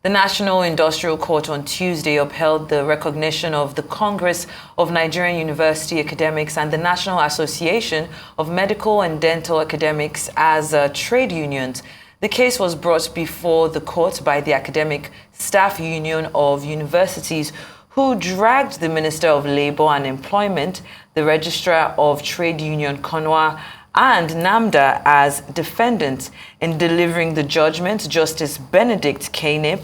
The National Industrial Court on Tuesday upheld the recognition of the Congress of Nigerian University Academics and the National Association of Medical and Dental Academics as trade unions. The case was brought before the court by the Academic Staff Union of Universities, who dragged the Minister of Labour and Employment, the Registrar of Trade Union CONUA, and NAMDA as defendants. In delivering the judgment, Justice Benedict Kainip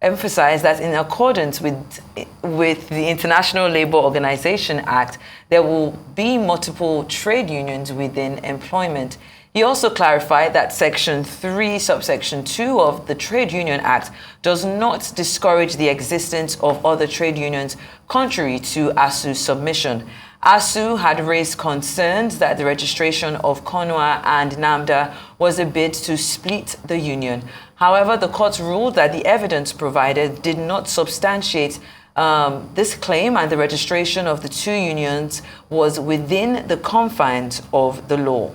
emphasized that in accordance with the International Labour Organization Act, there will be multiple trade unions within employment. He also clarified that Section 3, Subsection 2 of the Trade Union Act does not discourage the existence of other trade unions, contrary to ASUU's submission. ASUU had raised concerns that the registration of CONUA and NAMDA was a bid to split the union. However, the court ruled that the evidence provided did not substantiate this claim, and the registration of the two unions was within the confines of the law.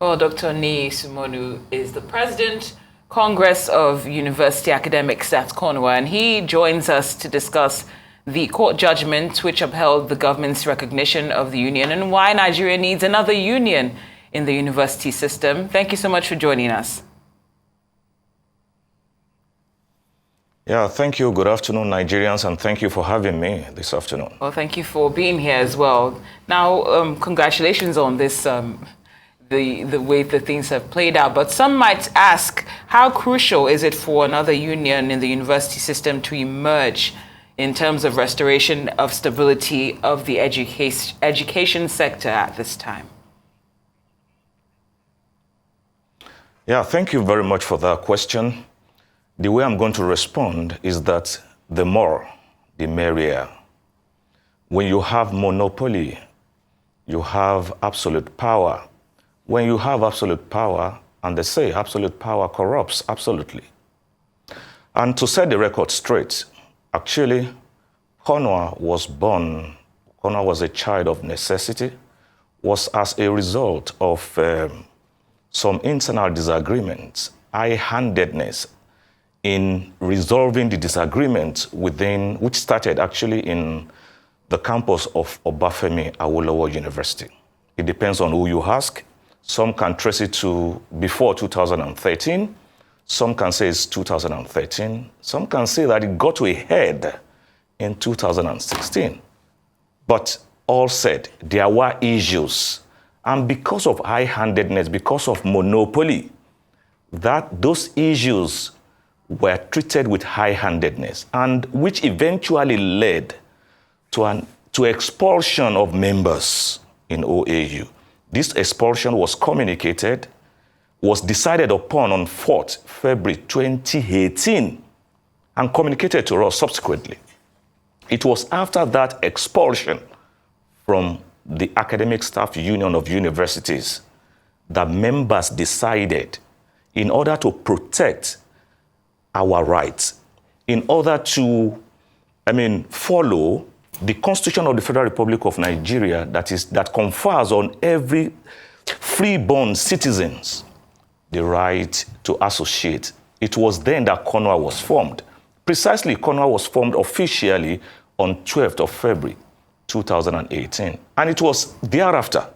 Well, Dr. Niyi Sumonu is the President, Congress of University Academics, that's CONUA, and he joins us to discuss the court judgment which upheld the government's recognition of the union and why Nigeria needs another union in the university system. Thank you so much for joining us. Yeah, thank you. Good afternoon, Nigerians, and thank you for having me this afternoon. Well, thank you for being here as well. Now, congratulations on this, the way that things have played out. But some might ask, how crucial is it for another union in the university system to emerge in terms of restoration of stability of the education sector at this time? Yeah, thank you very much for that question. The way I'm going to respond is that the more, the merrier. When you have monopoly, you have absolute power. When you have absolute power, and they say absolute power corrupts, absolutely. And to set the record straight, actually, CONUA was born, CONUA was a child of necessity, was as a result of some internal disagreements, high-handedness in resolving the disagreements within, which started actually in the campus of Obafemi Awolowo University. It depends on who you ask. Some can trace it to before 2013. Some can say it's 2013. Some can say that it got to a head in 2016. But all said, there were issues. And because of high-handedness, because of monopoly, that those issues were treated with high-handedness, and which eventually led to expulsion of members in OAU. This expulsion was communicated, was decided upon on 4th February 2018 and communicated to us subsequently. It was after that expulsion from the Academic Staff Union of Universities that members decided, in order to protect our rights, in order to, follow the Constitution of the Federal Republic of Nigeria that confers on every free-born citizens the right to associate. It was then that CONUA was formed. Precisely, CONUA was formed officially on 12th of February 2018. And it was thereafter,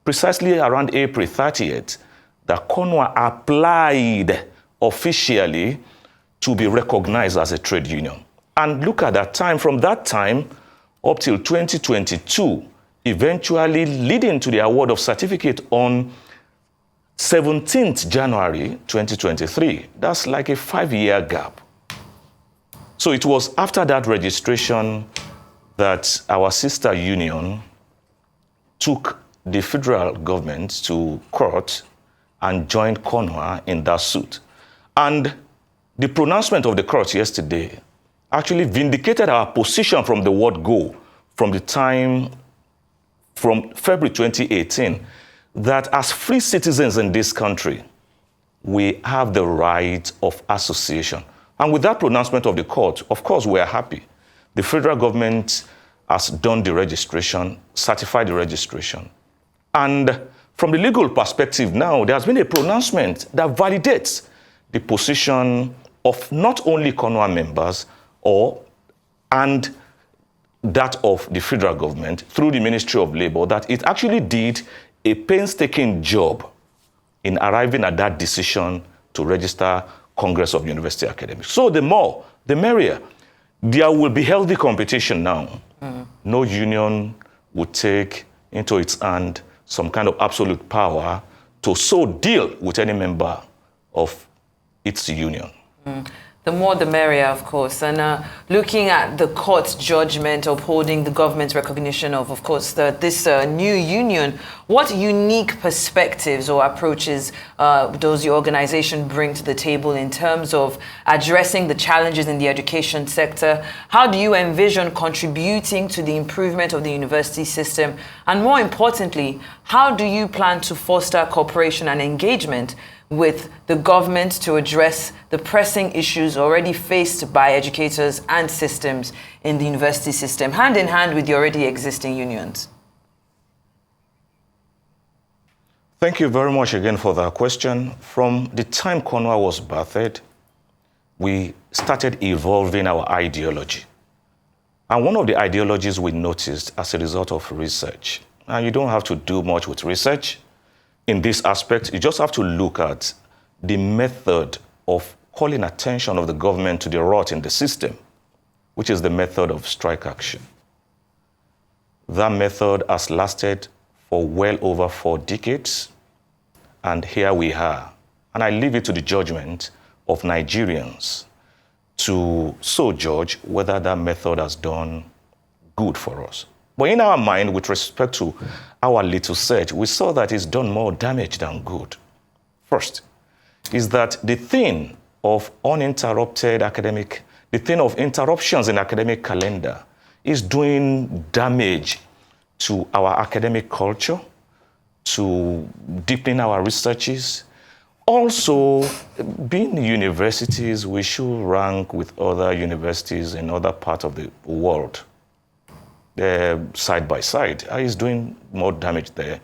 precisely around April 30th, that CONUA applied officially to be recognized as a trade union. And look at that time, from that time up till 2022, eventually leading to the award of certificate on 17th January 2023. That's like a 5-year gap. So it was after that registration that our sister union took the federal government to court and joined CONUA in that suit. And the pronouncement of the court yesterday actually vindicated our position from the word go, from February 2018, that as free citizens in this country, we have the right of association. And with that pronouncement of the court, of course, we are happy. The federal government has done the registration, certified the registration. And from the legal perspective now, there has been a pronouncement that validates the position of not only CONUA members and that of the federal government through the Ministry of Labor, that it actually did a painstaking job in arriving at that decision to register Congress of University Academics. So the more, the merrier. There will be healthy competition now. No union would take into its hand some kind of absolute power to so deal with any member of its union. The more the merrier, of course. And looking at the court's judgment upholding the government's recognition of course, this new union, what unique perspectives or approaches does your organization bring to the table in terms of addressing the challenges in the education sector? How do you envision contributing to the improvement of the university system? And more importantly, how do you plan to foster cooperation and engagement with the government to address the pressing issues already faced by educators and systems in the university system, hand in hand with the already existing unions? Thank you very much again for that question. From the time CONUA was birthed, we started evolving our ideology. And one of the ideologies we noticed as a result of research, and you don't have to do much with research in this aspect, you just have to look at the method of calling attention of the government to the rot in the system, which is the method of strike action. That method has lasted for well over 4 decades, and here we are. And I leave it to the judgment of Nigerians to so judge whether that method has done good for us. But in our mind, with respect to our little search, we saw that it's done more damage than good. First, is that the thing of uninterrupted academic, the thing of interruptions in academic calendar is doing damage to our academic culture, to deepening our researches. Also, being universities, we should rank with other universities in other parts of the world. Side by side, is doing more damage there.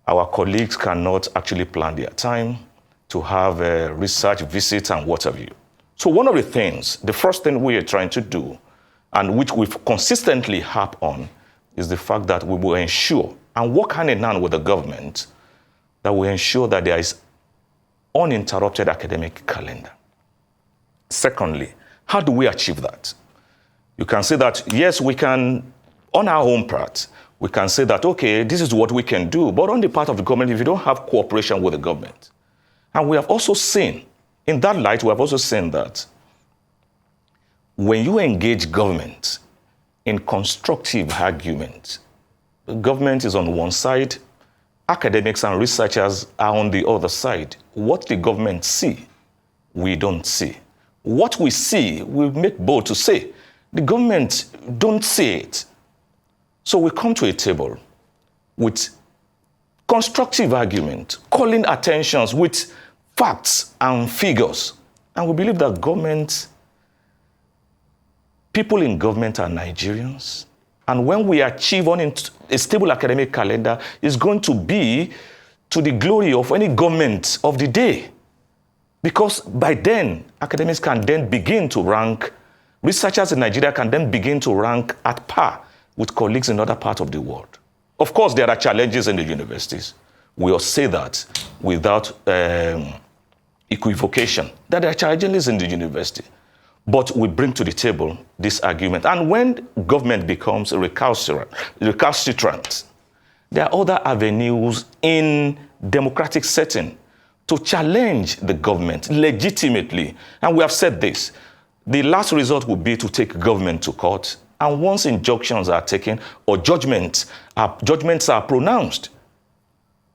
Our colleagues cannot actually plan their time to have research visits and what have you. So one of the things, the first thing we are trying to do, and which we've consistently harped on, is the fact that we will ensure and work hand in hand with the government that we ensure that there is uninterrupted academic calendar. Secondly, how do we achieve that? You can say that, yes, we can, on our own part, we can say that, okay, this is what we can do. But on the part of the government, if you don't have cooperation with the government, and we have also seen, in that light, we have also seen that when you engage government in constructive argument, the government is on one side, academics and researchers are on the other side. What the government see, we don't see. What we see, we make bold to say. The government don't see it. So we come to a table with constructive argument, calling attentions with facts and figures. And we believe that people in government are Nigerians. And when we achieve on a stable academic calendar, it's going to be to the glory of any government of the day. Because by then, academics can then begin to rank, researchers in Nigeria can then begin to rank at par with colleagues in other parts of the world. Of course, there are challenges in the universities. We all say that without equivocation, that there are challenges in the university. But we bring to the table this argument. And when government becomes recalcitrant, there are other avenues in democratic setting to challenge the government legitimately. And we have said this. The last resort would be to take government to court. And once injunctions are taken or judgments are pronounced,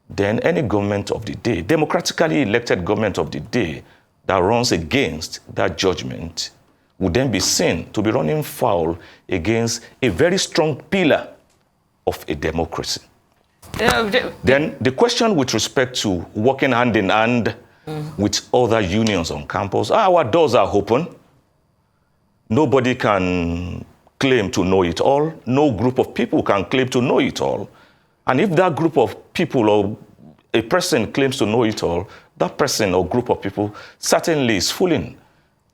then any government of the day, democratically elected government of the day that runs against that judgment would then be seen to be running foul against a very strong pillar of a democracy. Then the question with respect to working hand in hand with other unions on campus, our doors are open. Nobody can claim to know it all. No group of people can claim to know it all. And if that group of people a person claims to know it all, that person or group of people certainly is fooling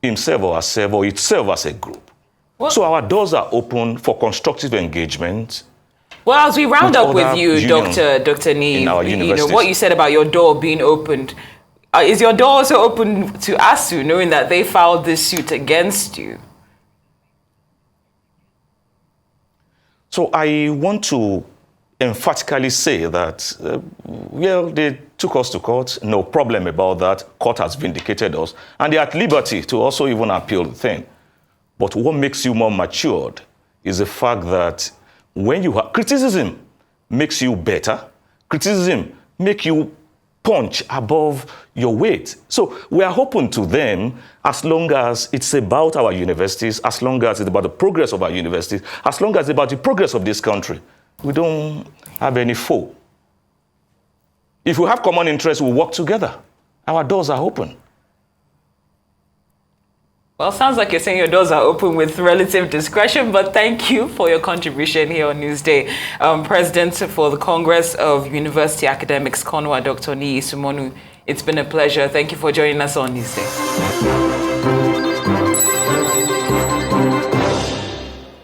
himself or herself or itself as a group. Well, so our doors are open for constructive engagement. Well, as we round up with you, Dr. Niyi, you know, what you said about your door being opened, is your door also open to ASUU, knowing that they filed this suit against you? So I want to emphatically say that, well, they took us to court, no problem about that. Court has vindicated us, and they're at liberty to also even appeal the thing. But what makes you more matured is the fact that when you have criticism makes you better, criticism makes you punch above your weight. So we are open to them as long as it's about our universities, as long as it's about the progress of our universities, as long as it's about the progress of this country. We don't have any foe. If we have common interests, we'll work together. Our doors are open. Well, sounds like you're saying your doors are open with relative discretion, but thank you for your contribution here on Newsday. President for the Congress of University Academics, CONUA, Dr. Niyi Sumonu. It's been a pleasure. Thank you for joining us on Newsday.